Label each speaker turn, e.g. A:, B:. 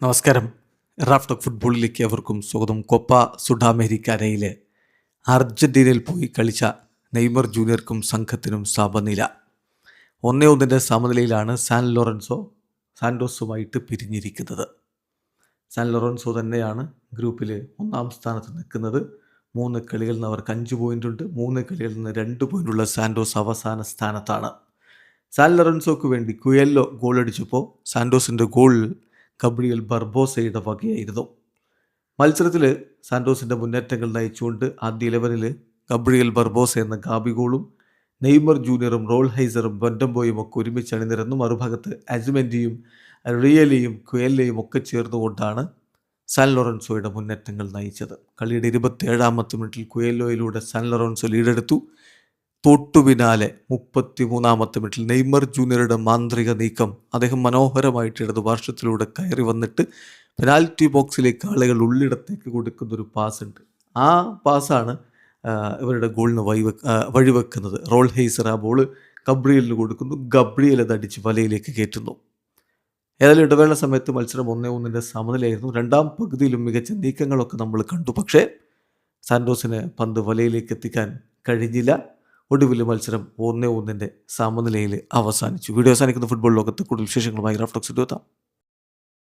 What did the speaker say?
A: നമസ്കാരം. റാഫ്റ്റോക്ക് ഫുട്ബോളിലേക്ക് അവർക്കും സ്വാഗതം. കൊപ്പ സുഡാമേരിക്കാനയിൽ അർജന്റീനയിൽ പോയി കളിച്ച നെയ്മർ ജൂനിയർക്കും സംഘത്തിനും സമനില. 1-1 സമനിലയിലാണ് സാന്റോസുമായിട്ട് പിരിഞ്ഞിരിക്കുന്നത്. സാൻ ലോറൻസോ തന്നെയാണ് ഗ്രൂപ്പിൽ 1-ാം സ്ഥാനത്ത് നിൽക്കുന്നത്. 3 കളികളിൽ നിന്ന് അവർക്ക് 5 പോയിൻ്റ് ഉണ്ട്. 3 കളികളിൽ നിന്ന് 2 പോയിൻ്റുള്ള സാന്റോസ് അവസാന സ്ഥാനത്താണ്. സാൻ ലോറൻസോക്ക് വേണ്ടി കുയല്ലോ ഗോളടിച്ചപ്പോൾ സാന്റോസിൻ്റെ ഗോൾ ഗബ്രിയേൽ ബർബോസയുടെ വകയായിരുന്നു. മത്സരത്തിൽ സാന്റോസിൻ്റെ മുന്നേറ്റങ്ങൾ നയിച്ചുകൊണ്ട് ആദ്യ 11-ൽ ഗബ്രിയേൽ ബർബോസ എന്ന ഗാബി ഗോളും നെയ്മർ ജൂനിയറും റോൾഹൈസറും ബെൻഡംബോയും ഒക്കെ ഒരുമിച്ച് അണിനിരന്നു. മറുഭാഗത്ത് അജ്മെൻഡിയും റിയലിയും കുയല്ലയും ഒക്കെ ചേർന്നുകൊണ്ടാണ് സാൻ ലോറൻസോയുടെ മുന്നേറ്റങ്ങൾ നയിച്ചത്. കളിയുടെ 27-ാമത്തെ മിനിറ്റിൽ കുയല്ലോയിലൂടെ സാൻ ലോറൻസോ ലീഡെടുത്തു. തൊട്ടു പിന്നാലെ 33-ാമത്തെ മിനിറ്റിൽ നെയ്മർ ജൂനിയറുടെ മാന്ത്രിക നീക്കം, അദ്ദേഹം മനോഹരമായിട്ട് ഇടതുപാർശ്വത്തിലൂടെ കയറി വന്നിട്ട് പെനാൽറ്റി ബോക്സിലേക്ക് ആളുകൾ ഉള്ളിടത്തേക്ക് കൊടുക്കുന്നൊരു പാസ് ഉണ്ട്. ആ പാസ്സാണ് ഇവരുടെ ഗോളിന് വഴിവെക്കുന്നത്. റോൾ ഹെയ്സർ ആ ബോൾ ഗബ്രിയേലിന് കൊടുക്കുന്നു. ഗബ്രിയേൽ അത് അടിച്ച് വലയിലേക്ക് കയറ്റുന്നു. ഏതായാലും ഇടവേള സമയത്ത് മത്സരം 1-1 സമനിലയായിരുന്നു. രണ്ടാം പകുതിയിലും മികച്ച നീക്കങ്ങളൊക്കെ നമ്മൾ കണ്ടു. പക്ഷേ സാന്റോസിന് പന്ത് വലയിലേക്ക് എത്തിക്കാൻ കഴിഞ്ഞില്ല. ഒടുവിൽ മത്സരം 1-1 സമനിലയിൽ അവസാനിച്ചു. വീഡിയോ അവസാനിക്കുന്ന ഫുട്ബോൾ ലോകത്ത് കൂടുതൽ വിശേഷങ്ങളുമായി റാഫ്റ്റോക്സ് എത്താം.